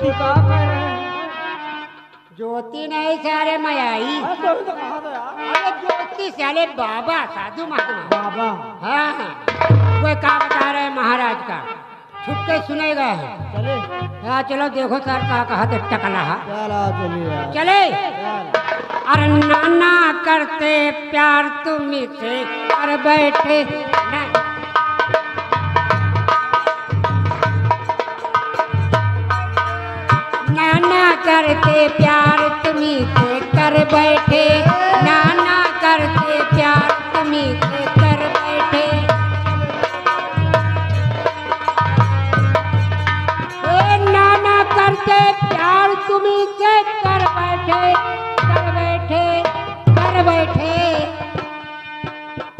ज्योति कहाँ कह रहे हैं? ज्योति नहीं सारे मैं आई। तो कहा था यार। अरे ज्योति साले बाबा साधु महात्मा। बाबा हाँ वो क्या बता रहे हैं महाराज का, छुप के सुनेगा। चले हाँ चलो देखो सर कहा तो टकला है। चलो चलिए चले चल। अरे नाना करते प्यार तुम से कर बैठे नाना करते प्यार तुम्ही से कर बैठे, नाना करते प्यार तुम्ही से कर बैठे। ए नाना करते प्यार तुम्ही से कर बैठे, कर बैठे, कर बैठे।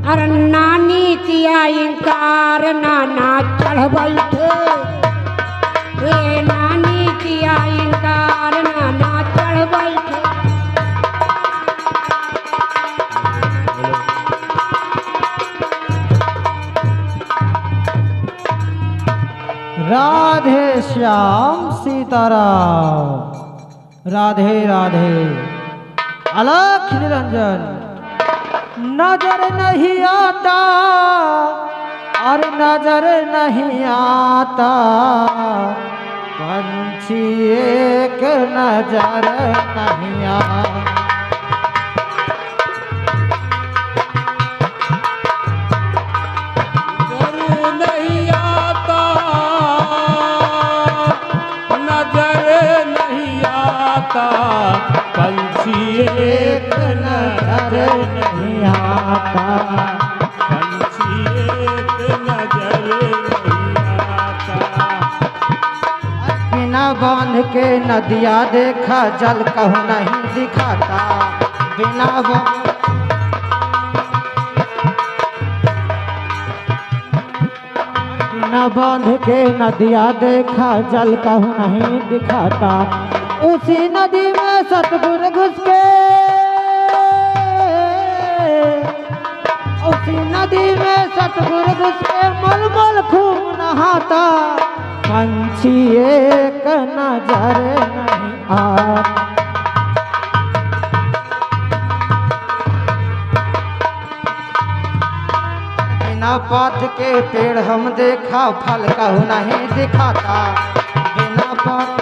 अरे नानी किया इनकार नाना चढ़ बैठे, ए नानी किया इनकार नाना चढ़ बैठे। राधे श्याम सीताराम, राधे राधे। अलख निरंजन नजर नहीं आता और नजर नहीं आता, पंछी एक नजर नहीं आता। पंछी एक नजर नहीं आता, पंछी एक नजर नहीं आता। बिना बांध के नदिया देखा जल कहूँ नहीं दिखाता, बिना बांध के नदिया देखा जल कहूँ नहीं दिखाता। उसी नदी में सतगुरु घुस के, उसी नदी में सतगुरु घुस के मलमल खूब नहाता, पंछी एक नजर नहीं आता। बिना पात के पेड़ हम देखा फल कहूँ नहीं दिखाता, बिना पात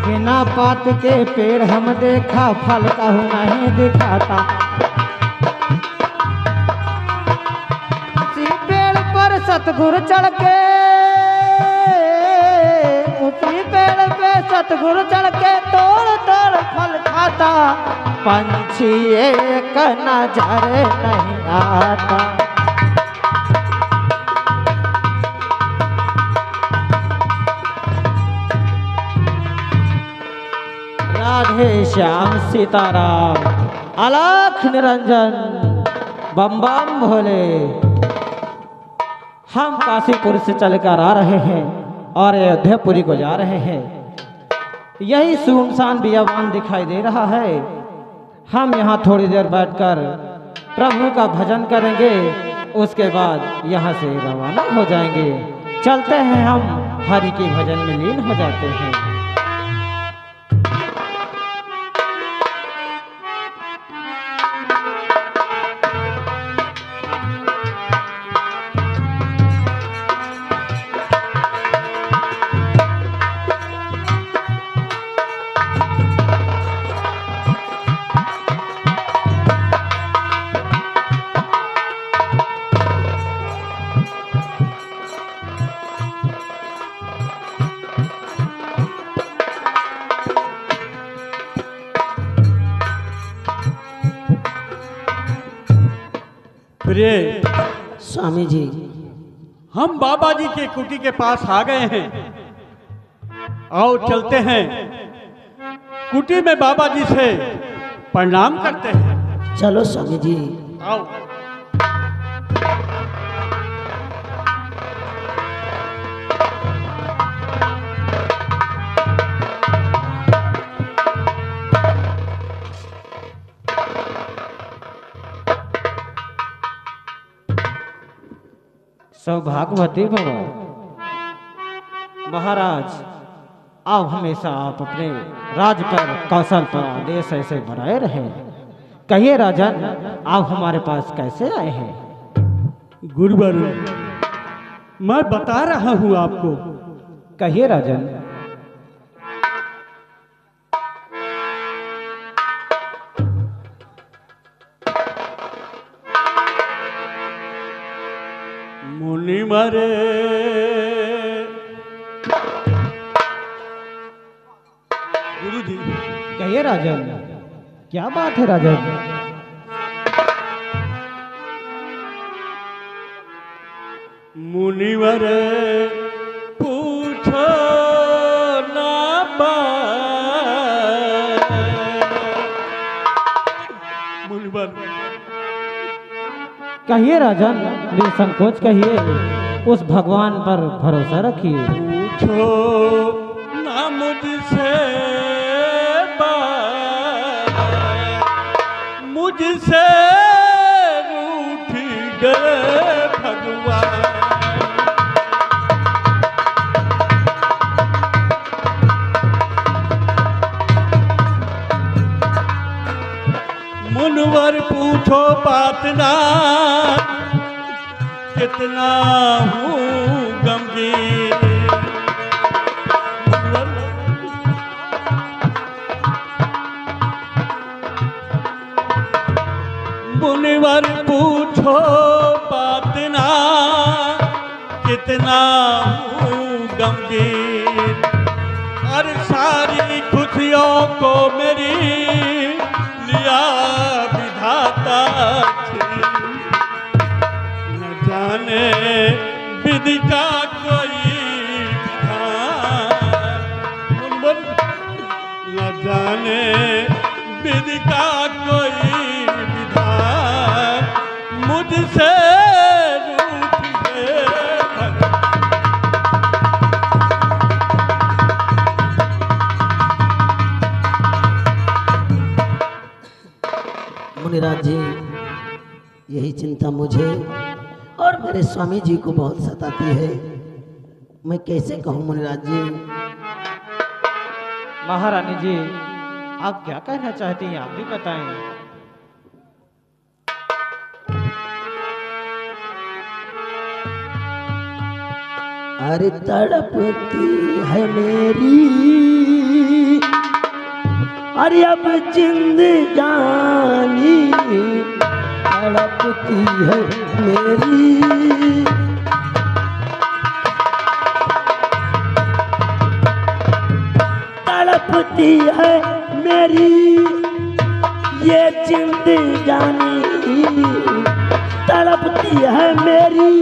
बिना पात के पेड़ हम देखा फल कहूँ नहीं दिखाता। उसी पेड़ पर सतगुरु चढ़ के, उसी पेड़ पे सतगुरु चढ़ के तोड़ तोड़ फल खाता, पंछी एक नजर नहीं आता। राधे श्याम सीताराम, अलख निरंजन, बम बम भोले। हम काशीपुर से चलकर आ रहे हैं और अयोध्यापुरी को जा रहे हैं। यही सुनसान बियाबान दिखाई दे रहा है। हम यहाँ थोड़ी देर बैठकर प्रभु का भजन करेंगे, उसके बाद यहाँ से रवाना हो जाएंगे। चलते हैं, हम हरि के भजन में लीन हो जाते हैं। प्रिय स्वामी जी, हम बाबा जी के कुटी के पास आ गए हैं। आओ चलते हैं, कुटी में बाबा जी से प्रणाम करते हैं। चलो स्वामी जी। आओ। सौभाग्यवती भव महाराज। आप हमेशा आप अपने राज पर कौशल पर आदेश ऐसे बनाए रहे। कहिए राजन, आप हमारे पास कैसे आए हैं? गुरुवर, मैं बता रहा हूँ आपको। कहिए राजन। मुनिवर गुरुजी। कहिए राजन, क्या बात है राजन? मुनिवर पूछो ना बात। मुनिवर कहिए राजन, निसंकोच कहिए, उस भगवान पर भरोसा रखिए। पूछो ना मुझसे बात, मुझसे रूठ गए भगवान। मुनवर पूछो बात ना, कितना हूँ गमगीन। मुनिवर पूछो बात ना, कितना हूँ गमगीन। और सारी खुशियों को मेरी लिया विधाता छीन। न जाने विधि का कोई विधान, न जाने विधि का कोई विधान, मुझसे रूठ गए भगवान। मुनिराज जी, यही चिंता मुझे और मेरे स्वामी जी को बहुत सताती है। मैं कैसे कहूँ मुनिराज जी? महारानी जी, आप क्या कहना चाहती हैं, आप भी बताएं। अरे तड़पती है मेरी, अरे अब जिंदगानी तड़पती है मेरी। तड़पती है मेरी ये जिंदगानी, तड़पती है मेरी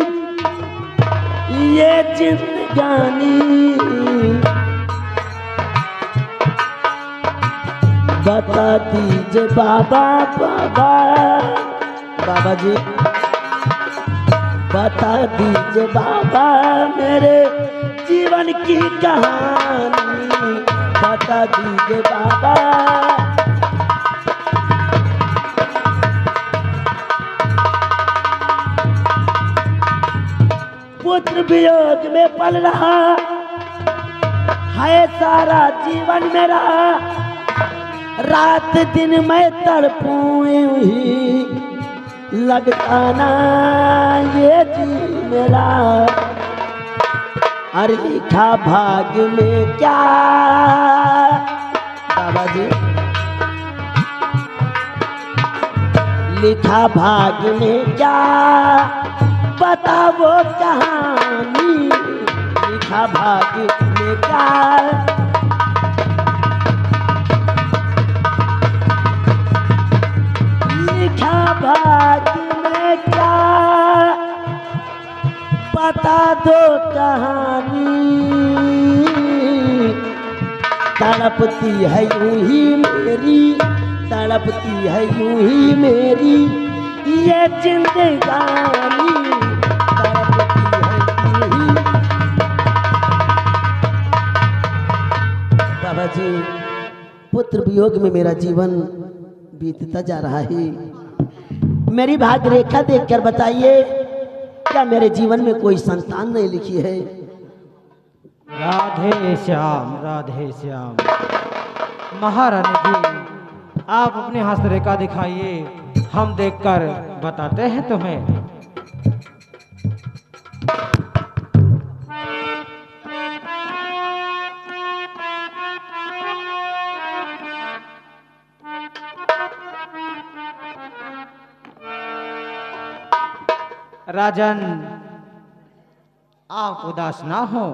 ये जिंदगानी। बता दीजिए बाबा, बाबा बाबा जी, बता दीजिए बाबा मेरे जीवन की कहानी। बता दीजिए बाबा। पुत्र वियोग में पल रहा है सारा जीवन मेरा। रात दिन मैं तड़पूं ही, लगता ना ये जी मेरा। अरे लिखा भाग्य में क्या बाबा जी, लिखा भाग्य में क्या बताओ कहानी। लिखा भाग्य में क्या, लिखा भाग्य में क्या बता दो कहानी। तड़पती है यूं ही मेरी, तड़पती है यूं ही मेरी ये जिंदगानी। तड़पती है यूं ही। बाबा जी, पुत्र वियोग में मेरा जीवन बीतता जा रहा है। मेरी भाग्य रेखा देखकर बताइए क्या मेरे जीवन में कोई संतान नहीं लिखी है? राधे श्याम, राधे श्याम। महारानी जी, आप अपनी हस्तरेखा दिखाइए, हम देखकर बताते हैं तुम्हें। राजन, आप उदास ना हो,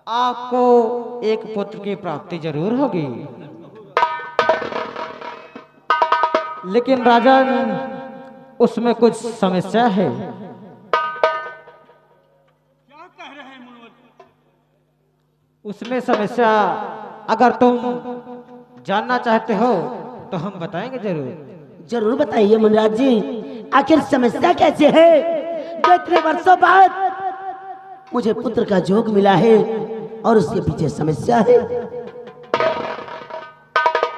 आपको एक पुत्र की प्राप्ति जरूर होगी। लेकिन राजन, उसमें कुछ समस्या है। क्या कह रहे हैं मुनवर? उसमें समस्या अगर तुम जानना चाहते हो तो हम बताएंगे जरूर। जरूर बताइए मुनिराज जी, आखिर समस्या कैसे है जो इतने वर्षों बाद मुझे पुत्र का जोग मिला है और उसके पीछे समस्या है?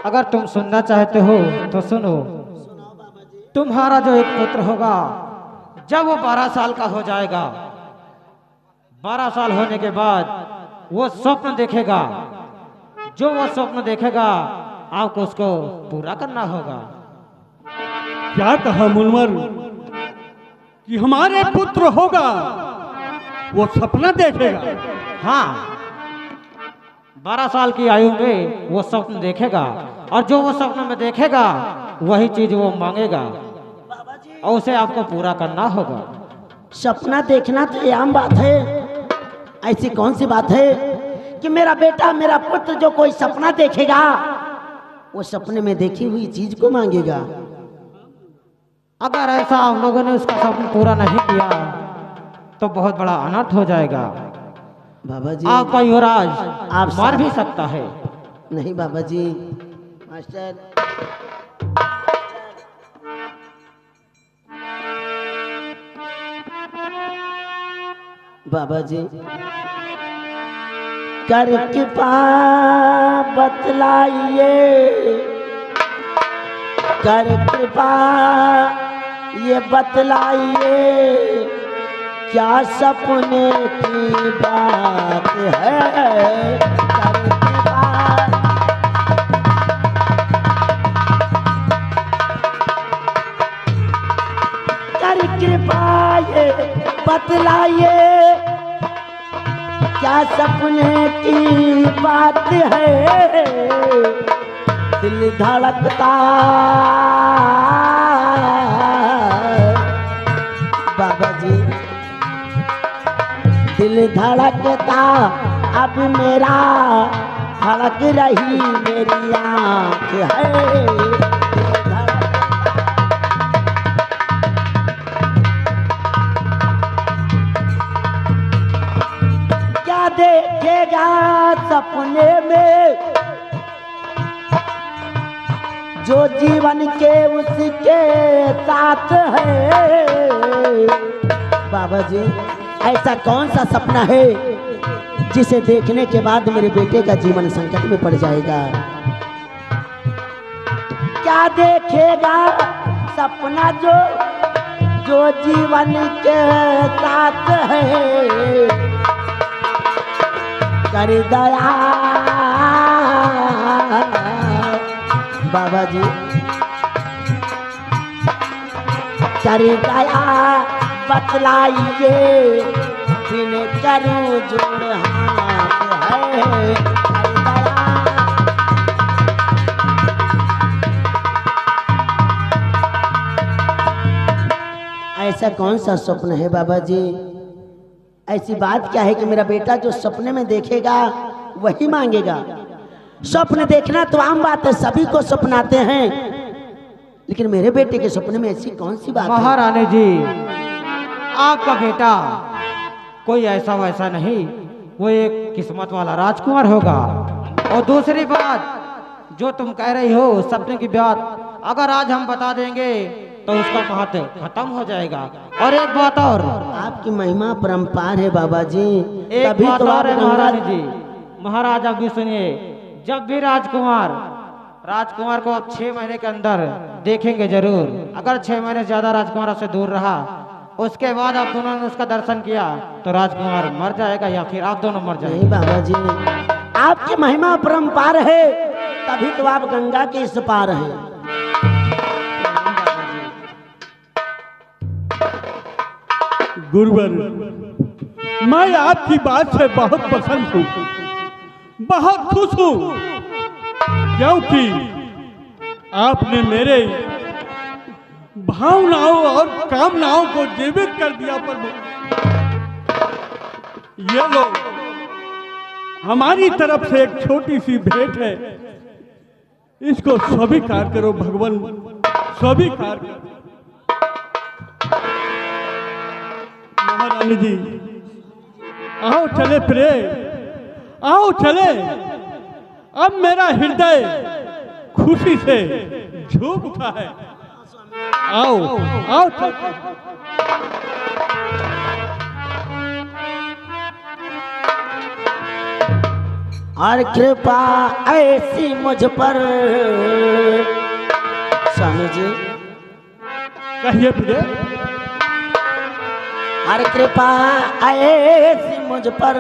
अगर तुम सुनना चाहते हो तो सुनो। तुम्हारा जो एक पुत्र होगा, जब वो 12 साल का हो जाएगा, 12 साल होने के बाद वो स्वप्न देखेगा। जो वो स्वप्न देखेगा, आपको उसको पूरा करना होगा। क्या कहा मुनवर कि हमारे पुत्र होगा, वो सपना देखेगा? हाँ, 12 साल की आयु में वो स्वप्न देखेगा, और जो वो स्वप्न में देखेगा वही चीज वो मांगेगा, और उसे आपको पूरा करना होगा। सपना देखना तो ये आम बात है। ऐसी कौन सी बात है कि मेरा बेटा, मेरा पुत्र जो कोई सपना देखेगा, वो सपने में देखी हुई चीज को मांगेगा? अगर ऐसा आप लोगों ने उसका सपना पूरा नहीं किया तो बहुत बड़ा अनर्थ हो जाएगा। बाबा जी, आपका युवराज आप मार भी सकता है। नहीं बाबा जी, मास्टर, बाबा जी, कर कृपा बतलाइए, कर कृपा ये बतलाइए, क्या सपने की बात है? कर कृपा, कर कृपा ये बतलाइए, क्या सपने की बात है? दिल धड़कता बाबा जी, दिल धड़कता अब मेरा, धड़क रही मेरी आँख है। दिल धड़कता, क्या देखेगा सपने में जो जीवन के उसके साथ है? बाबा जी, ऐसा कौन सा सपना है जिसे देखने के बाद मेरे बेटे का जीवन संकट में पड़ जाएगा? क्या देखेगा सपना जो जो जीवन के साथ है? कर दया बाबा जी, कर दया बतलाइए, बिन करूं जोड़ हाथ है। कर दया, ऐसा कौन सा स्वप्न है बाबा जी? ऐसी बात क्या है कि मेरा बेटा जो सपने में देखेगा वही मांगेगा? स्वप्न देखना तो आम बात है, सभी को सपनाते हैं, लेकिन मेरे बेटे के सपने में ऐसी कौन सी बात है? महारानी जी, आपका बेटा कोई ऐसा वैसा नहीं, वो एक किस्मत वाला राजकुमार होगा। और दूसरी बात, जो तुम कह रही हो सपने की बात, अगर आज हम बता देंगे तो उसका महत्व खत्म हो जाएगा। और एक बात और, आपकी महिमा परम्पार है बाबा जी। एक तभी बात तो और है आप महारानी जी। महाराज आप भी सुनिए, जब भी राजकुमार को आप 6 महीने के अंदर देखेंगे जरूर। अगर 6 महीने से ज्यादा राजकुमार से दूर रहा उसके बाद आप दोनों ने उसका दर्शन किया तो राजकुमार मर जाएगा या फिर आप दोनों मर नहीं जाएंगे। बाबा जी, आपकी महिमा परम्पार है, तभी तो आप गंगा के इस पार हैं। गुरुवर, मैं आपकी बात से बहुत पसंद हूँ, बहुत खुश हूँ, क्योंकि आपने मेरे भावनाओं और कामनाओं को जीवित कर दिया। प्रभु, ये लो, हमारी तरफ से एक छोटी सी भेंट है, इसको स्वीकार करो भगवान, स्वीकार करो। महारानी जी, आओ चले प्रे, आओ चले। अब मेरा हृदय खुशी से झूम उठा है। आओ आओ चलते। और कृपा ऐसी मुझ पर, स्वामी जी कहिए प्रे। और कृपा ऐसी मुझ पर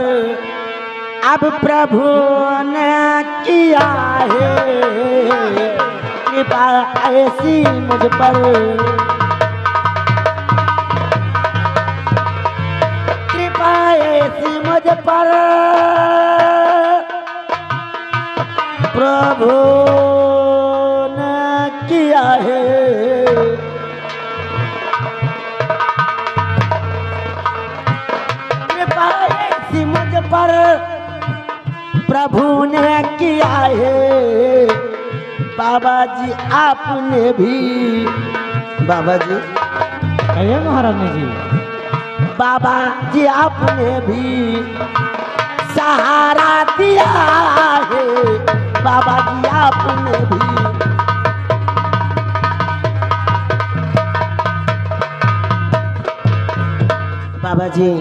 अब प्रभु ने किया है, कृपा ऐसी मुझ पर, कृपा ऐसी मुझ पर प्रभु ने किया है, कृपा ऐसी मुझ पर प्रभु ने किया है। बाबा जी आपने भी, बाबा जी, कहिए महारानी जी। बाबा जी आपने भी सहारा दिया है, बाबा जी आपने भी, बाबा जी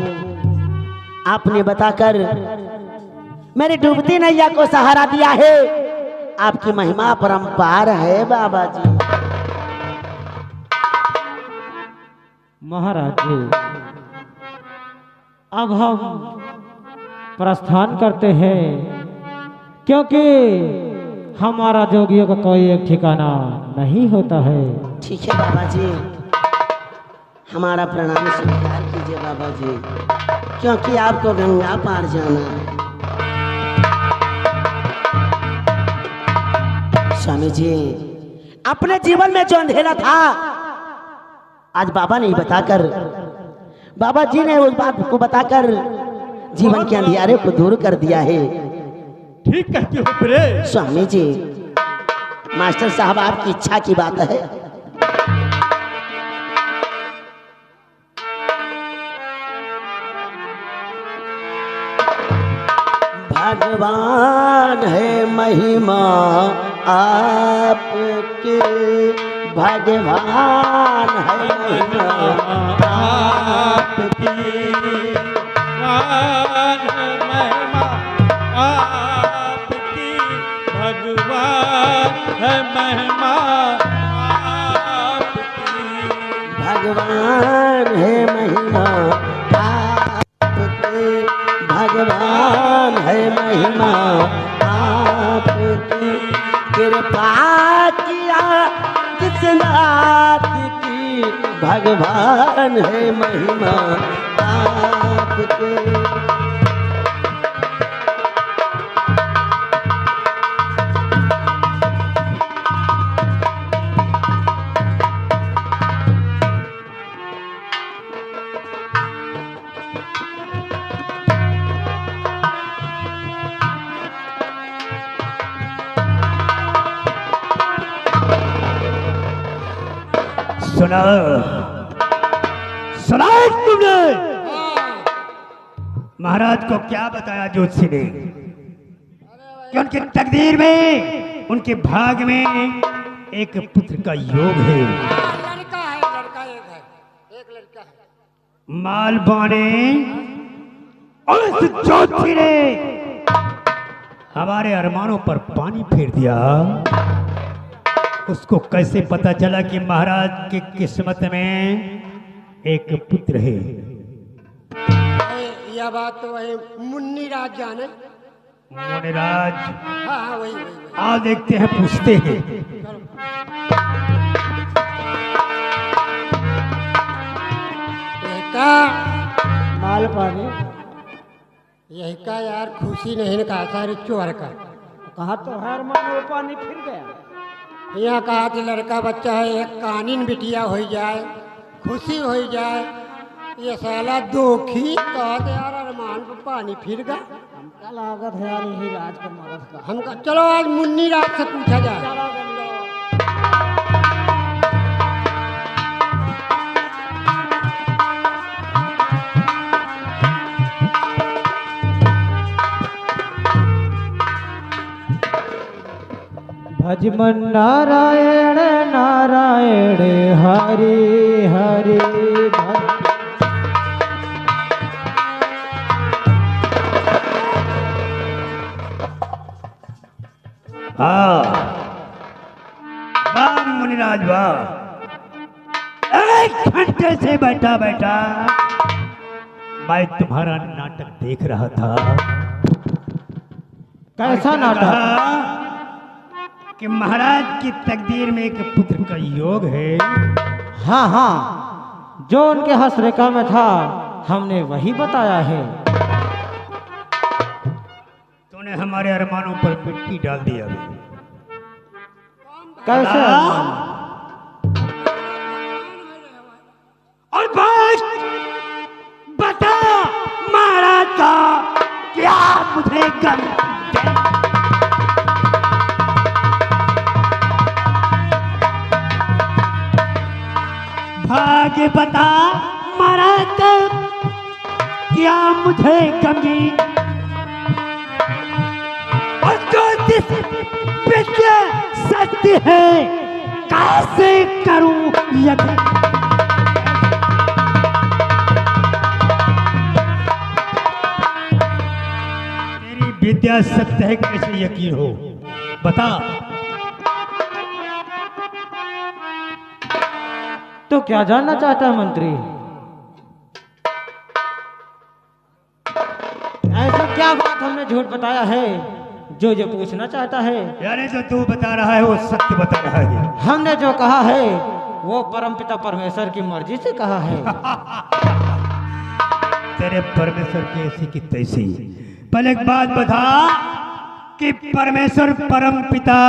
आपने बताकर मेरी डूबती नैया को सहारा दिया है। आपकी महिमा परम्पार है बाबा जी। महाराज जी, अब हम प्रस्थान करते हैं, क्योंकि हमारा जोगियों का कोई एक ठिकाना नहीं होता है। ठीक है बाबा जी, हमारा प्रणाम स्वीकार कीजिए बाबा जी, क्योंकि आपको गंगा पार जाना है। स्वामी जी, अपने जीवन में जो अंधेरा था आज बाबा ने बताकर, बाबा जी ने उस बात को बताकर जीवन के अंधियारे को दूर कर दिया है। ठीक कहते हो प्रे। स्वामी जी, मास्टर साहब आपकी इच्छा की बात है। भगवान है महिमा आपके, भगवान है महिमा आपकी, भगवान है महिमा आपकी, भगवान है महिमा आपकी, भगवान है महिमा आपकी, कृपा किया जिस नाथ की, भगवान है महिमा आपके। सुना सुना तुमने महाराज को क्या बताया ज्योतिषी ने कि उनकी तकदीर में, उनके भाग में एक पुत्र का योग है। लड़का है, लड़का एक लड़का है। माल बाने और इस ज्योतिषी ने हमारे अरमानों पर पानी फेर दिया। उसको कैसे पता चला कि महाराज की किस्मत में एक पुत्र है। यह बात तो वही मुन्नी राज जाने। मुनिराज, हाँ वही वही वही। आओ देखते हैं, पूछते हैं। यही का माल पानी यही का यार खुशी नहीं ने कहा सारी चोर का। कहा तो हर मन वो पानी फिर गया। यहाँ कहा कि लड़का बच्चा है एक कानीन बिटिया हो जाए खुशी हो जाए। ये साला दोखी कहा कि यार अरमान को पानी फिर गया। हमका लागत है यार यही राज का मरद का। हमका चलो आज मुन्नी राज से पूछा जाए। भजमन नारायण नारायण हरि हरि भज। हाँ, वाह मुनिराज वाह, एक घंटे से बैठा बैठा मैं तुम्हारा नाटक देख रहा था। कैसा मैंने नाटक? कहा कि महाराज की तकदीर में एक पुत्र का योग है। हाँ हाँ, जो उनके हसरेखा में था हमने वही बताया है। तूने हमारे अरमानों पर मिट्टी डाल दिया। कैसे? और बस बता महाराज का क्या मुझे गम भाग्य बता महाराज का क्या मुझे गमी और ज्योतिष विद्या सत्य है कैसे करूं यज्ञ। तेरी विद्या सत्य है कैसे यकीन हो बता। तो क्या जानना चाहता है मंत्री? ऐसा क्या बात हमने झूठ बताया है जो जो पूछना चाहता है? यानी जो तू बता रहा है वो सत्य बता रहा है। हमने जो कहा है वो परमपिता परमेश्वर की मर्जी से कहा है। तेरे परमेश्वर की ऐसी की तैसी। पहले एक बात बता कि परमेश्वर परम पिता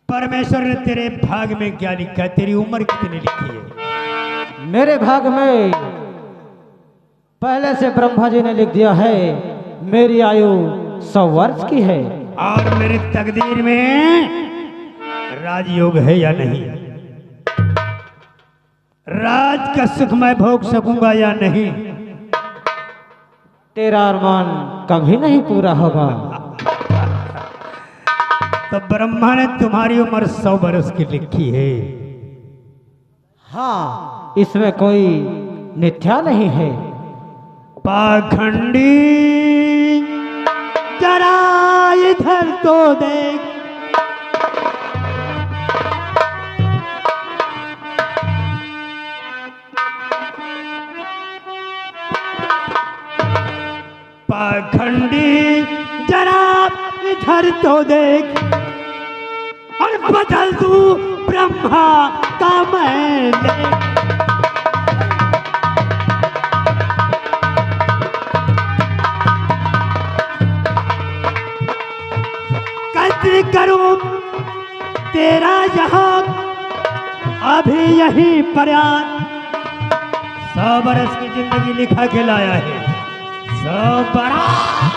परमेश्वर ने तेरे भाग में क्या लिखा है? तेरी उम्र कितनी लिखी है? मेरे भाग में पहले से ब्रह्मा जी ने लिख दिया है मेरी आयु 100 वर्ष की है। और मेरी तकदीर में राजयोग है या नहीं? राज का सुख मैं भोग सकूंगा या नहीं? तेरा अरमान कभी नहीं पूरा होगा। तो ब्रह्मा ने तुम्हारी उम्र 100 वर्ष की लिखी है। हाँ, इसमें कोई मिथ्या नहीं है। पाखंडी जरा इधर तो देख, पाखंडी जरा इधर तो देख और बदल दूं ब्रह्मा का मैं लेख। कद्र करूं तेरा यहाँ अभी यही प्रयास। 100 बरस की जिंदगी लिखा के लाया है। 100 बरस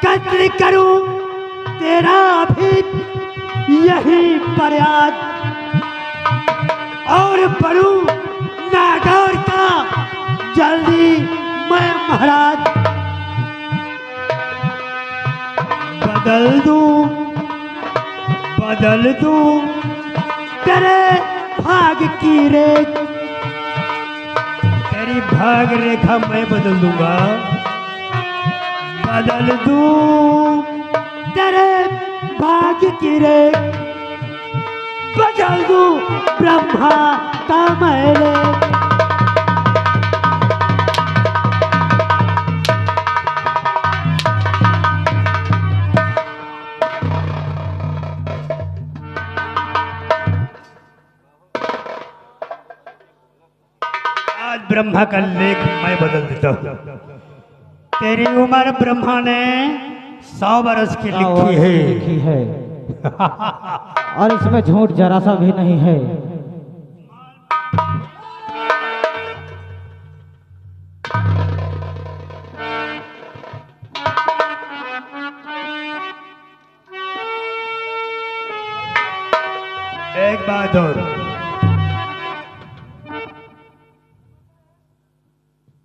कद्र करूं तेरा अभी यही प्रयास और पढ़ूं नागौर का जल्दी मैं महाराज। बदल दूं तेरे भाग की रेख, तेरी भाग रेखा मैं बदल दूंगा, बदल दूं तेरे भाग्य की रे, बदल दूं ब्रह्मा का मैले। आज ब्रह्मा का लेख मैं बदल देता हूँ। तेरी उम्र ब्रह्मा ने 100 बरस की लिखी है। और इसमें झूठ जरा सा भी नहीं है। एक बात और,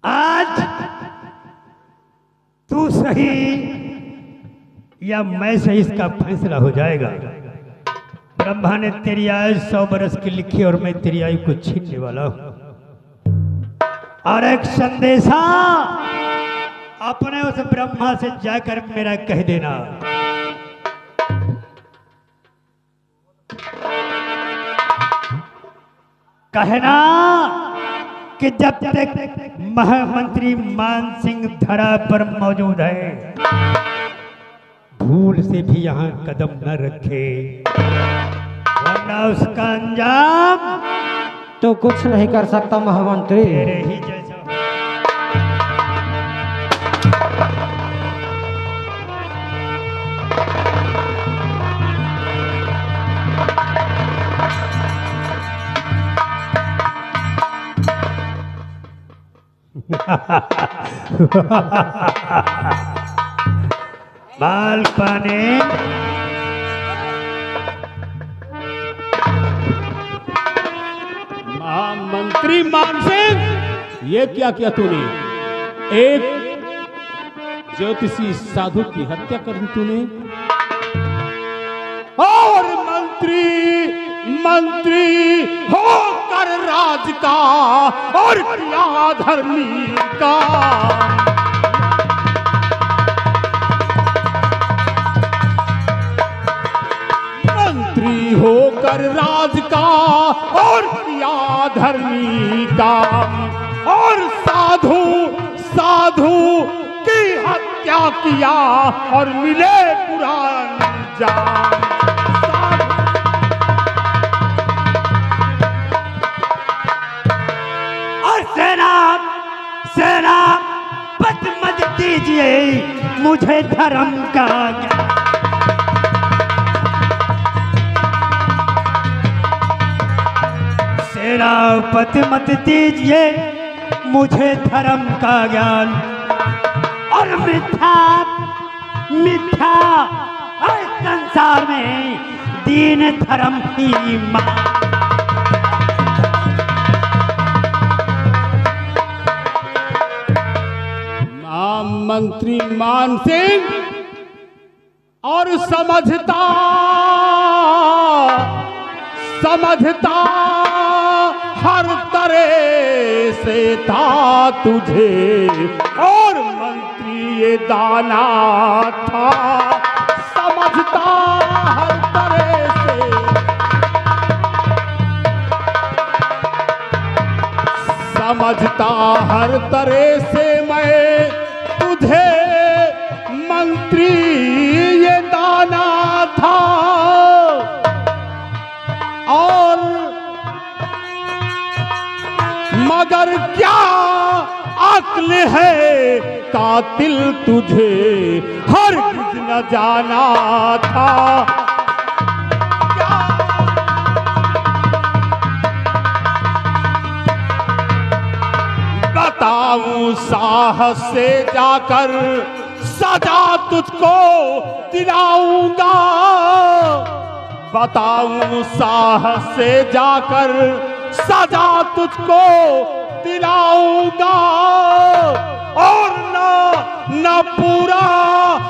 आज तू सही या मैं सही इसका फैसला हो जाएगा। ब्रह्मा ने तेरी आयु 100 बरस की लिखी और मैं तेरी आयु को छीनने वाला हूं। और एक संदेशा अपने उस ब्रह्मा से जाकर मेरा कह देना, कहना कि जब तक महामंत्री मान सिंह धरा पर मौजूद है, भूल से भी यहाँ कदम न रखे, वरना उसका अंजाम तो कुछ नहीं कर सकता महामंत्री। तेरे ही जैसा। बाल पाने महामंत्री मान सिंह, ये क्या किया तूने? एक ज्योतिषी साधु की हत्या कर दी तूने, और मंत्री होकर राज का और किया धर्मी का। मंत्री होकर राज का और किया धर्मी का, और साधु की हत्या किया और मिले पुरानी जान। और सेना मत दीजिए मुझे धर्म का ज्ञान। सेनापति मत दीजिए मुझे धर्म का ज्ञान, और मिथ्या हर संसार में दीन धर्म की मां। मंत्री मान सिंह और समझता हर तरह से था तुझे, और मंत्री ये दाना था, समझता हर तरह से, समझता हर तरह से मैं तुझे, मंत्री ये दाना था। और मगर क्या अक्ल है कातिल तुझे हरगिज न जाना था। बताऊं साहस से जाकर सजा तुझको दिलाऊंगा, बताऊं साहस से जाकर सजा तुझको दिलाऊंगा, और न पूरा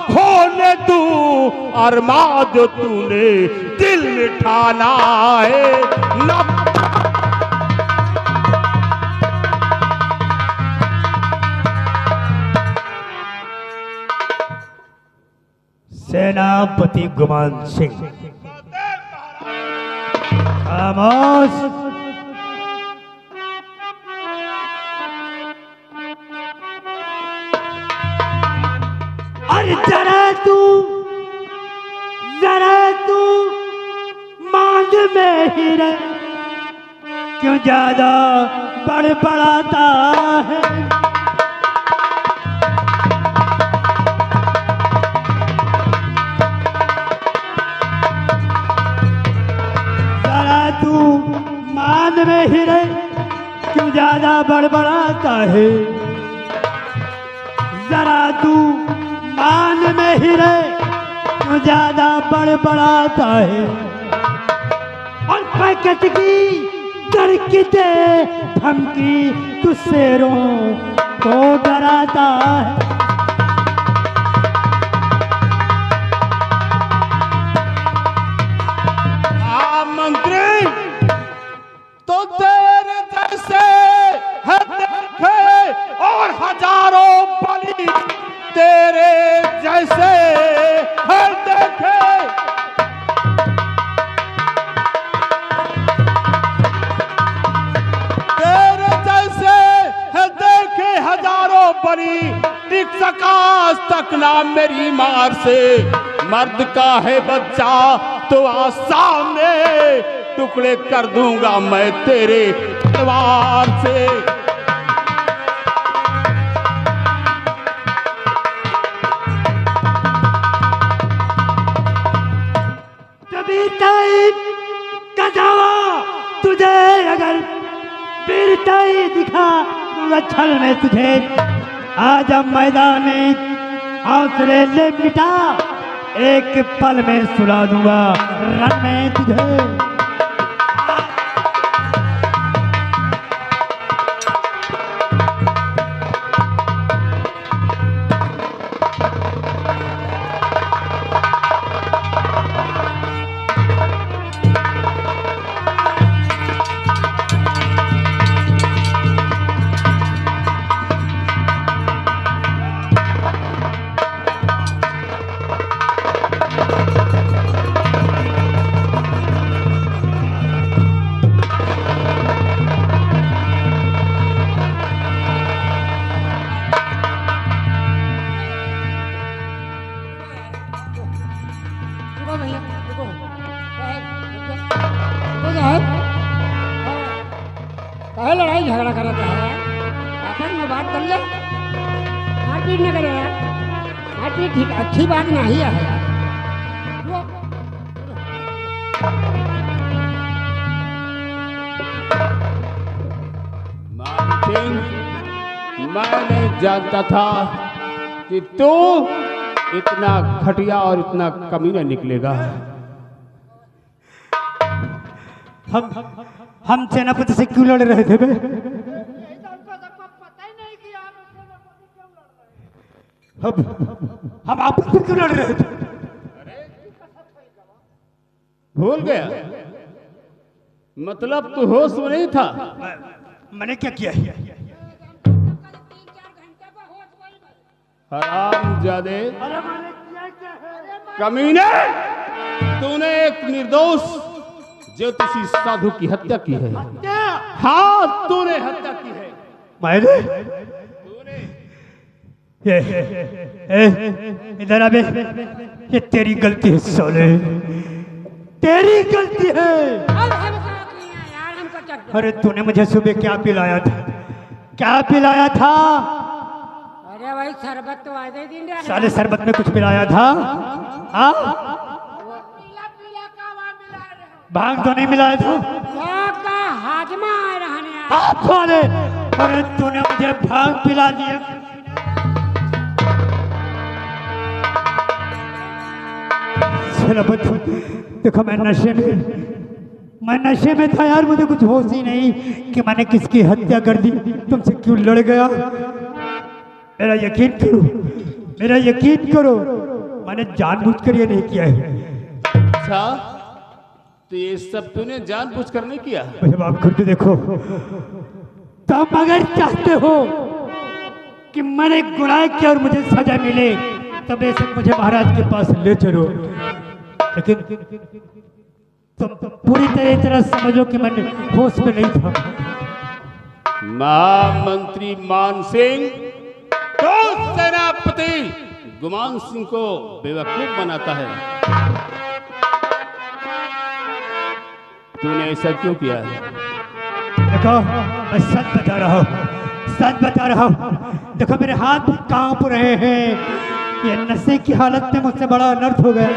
होने दूं अरमा जो तूने दिल में ठाना है। न सेनापति गुमान सिंह। खामोश। अरे जरा तू मांग में ही रह, क्यों ज्यादा बड़बड़ाता है। जरा तू मान में ही रह, क्यों ज्यादा बड़बड़ाता है। जरा तू मान में ही रह, क्यों ज्यादा बड़बड़ाता है। और पैकेट की दरकिते धमकी तू शेरों को डराता है। मंत्री तो तेरे जैसे है देखे और हजारों बलि तेरे जैसे है देखे। तेरे जैसे है देखे हजारों बलि, टिक सका आज तक ना मेरी मार से। मर्द का है बच्चा तो आ सामने, टुकड़े कर दूंगा मैं तेरे तलवार से। तुझे अगर वीरताई दिखा दूंगा छल में तुझे। आज अब मैदान में हौसले ले मिटा, एक पल में सुला दूंगा रण में तुझे। काहे लड़ाई झगड़ा करता है? आपस में बात कर ले, मारपीट न करे यार। मारपीट ठीक अच्छी बात नहीं है यार। मैं नहीं जानता था कि तू इतना घटिया और इतना कमीना निकलेगा। हम सेनापति से क्यों लड़ रहे थे बे? हम आपस में क्यों लड़ रहे थे? भूल गया? मतलब तू होश में नहीं था? मैंने क्या किया? हरामजादे, कमीने, तूने एक निर्दोष ज्योतिषी साधु की हत्या की है। हाँ, तूने हत्या की है। मैंने? इधर अबे, ये तेरी गलती है सोले, तेरी गलती है। अरे तूने मुझे सुबह क्या पिलाया था? क्या पिलाया था? अरे भाई शरबत तो आधे दिन रहा। साले शरबत में कुछ पिलाया था? हाँ? भांग तो नहीं मिलाया था? का हाजमा रहने आप साले, अरे तूने मुझे भांग पिला दिया। देखो मैं नशे में था यार, मुझे कुछ होश ही नहीं कि मैंने किसकी हत्या कर दी, तुमसे क्यों लड़ गया। मेरा यकीन करो, मैंने जानबूझकर ये नहीं किया है। अच्छा, तो ये सब तूने जानबूझकर नहीं किया? मुझे आप खुद देखो, तुम अगर चाहते हो कि मैंने गुनाह किया और मुझे सजा मिले तो बेशक मुझे महाराज के पास ले चलो, लेकिन तुम पूरी तरह समझो कि मैं होश में नहीं था। महामंत्री मान सिंह तो सेनापति गुमान सिंह को बेवकूफ बनाता है। तूने ऐसा क्यों किया है? देखो मैं सच बता रहा हूँ, सच बता रहा हूँ। देखो मेरे हाथ कांप रहे हैं, ये नशे की हालत में मुझसे बड़ा अनर्थ हो गया।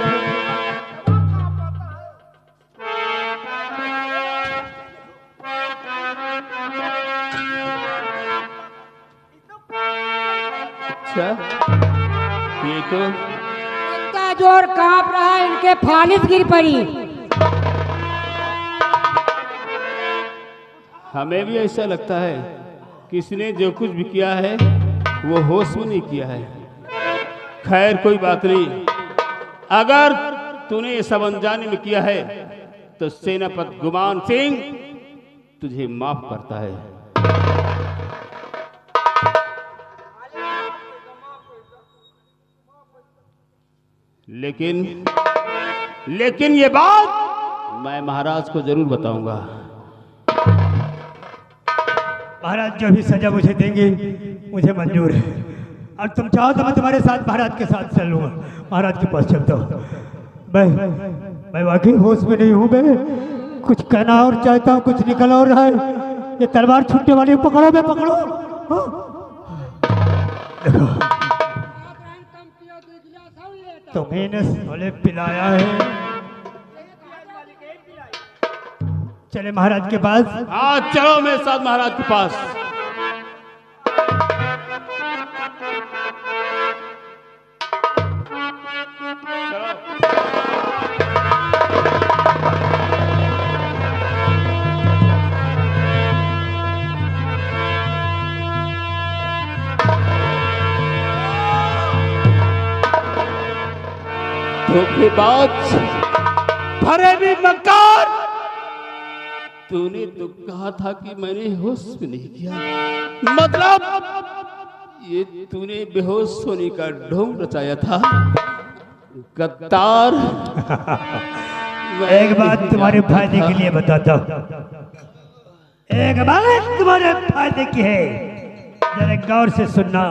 अच्छा, ये तो इतना जोर कांप रहा है, इनके फालिस गिर पड़ी। हमें भी ऐसा लगता है कि इसने जो कुछ भी किया है वो होश में नहीं किया है। खैर कोई बात नहीं, अगर तूने ये सब अनजाने में किया है तो सेनापति गुमान सिंह तुझे माफ करता है। लेकिन ये बात मैं महाराज को जरूर बताऊंगा। महाराज जो भी सजा मुझे देंगे मुझे मंजूर है, और तुम चाहो तो मैं तुम्हारे साथ महाराज के साथ चल लूंगा, महाराज के पास चलता हूँ। मैं वाकई होश में नहीं हूँ, मैं कुछ कहना और चाहता हूँ, कुछ निकल और रहा है। ये तलवार छूटने वाली पकड़ो, मैं पकड़ो। देखो तुम्हें ने सोले पिलाया है। चले महाराज के पास। हाँ चलो मेरे साथ महाराज के पास। धोखेबाज, फरेबी, मक्कार, तूने तो कहा था कि मैंने होश में नहीं किया, मतलब ये तूने बेहोश होने का ढोंग रचाया था। गद्दार। एक बात तुम्हारे फायदे के लिए बताता हूँ, एक बात तुम्हारे फायदे की है, जरा गौर से सुनना।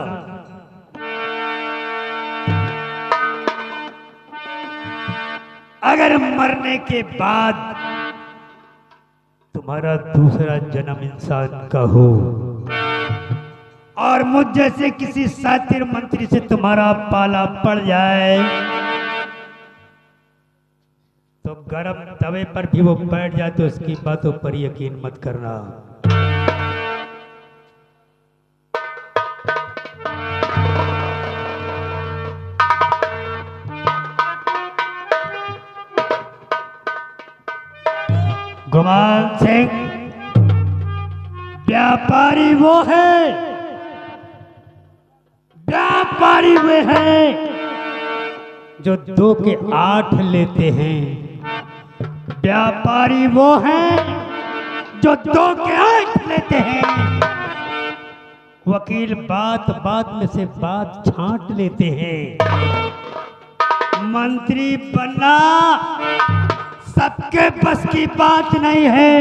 अगर मरने के बाद तुम्हारा दूसरा जन्म इंसान का हो और मुझ जैसे किसी सातिर मंत्री से तुम्हारा पाला पड़ जाए तो गरम तवे पर भी वो बैठ जाए तो उसकी बातों पर यकीन मत करना। गुमान सिंह व्यापारी वो है, व्यापारी वे हैं जो 2 के 8 लेते हैं, व्यापारी वो हैं जो 2 के 8 लेते हैं। वकील बात बात में से बात छांट लेते हैं। मंत्री बनना सबके बस की बात नहीं है,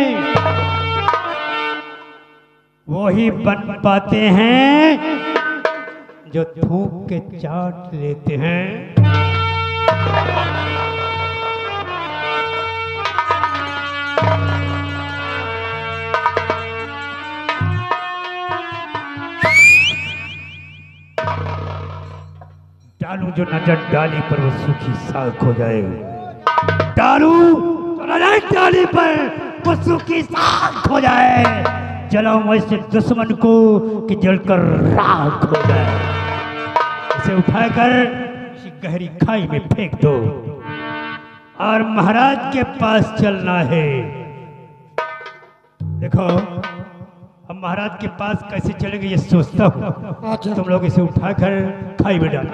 वो ही बन पाते हैं जो थूक के चाट लेते हैं। डालू जो नजर डाली पर वो सूखी साख हो जाए, डालू तो नजर डाली पर वो सूखी साख हो जाए, जलाऊं ऐसे दुश्मन को कि जलकर राख हो जाए। इसे उठाकर किसी गहरी खाई में फेंक दो और महाराज के पास चलना है। देखो हम महाराज के पास कैसे चलेंगे ये सोचता हूँ, तुम लोग इसे उठाकर खाई में डालो।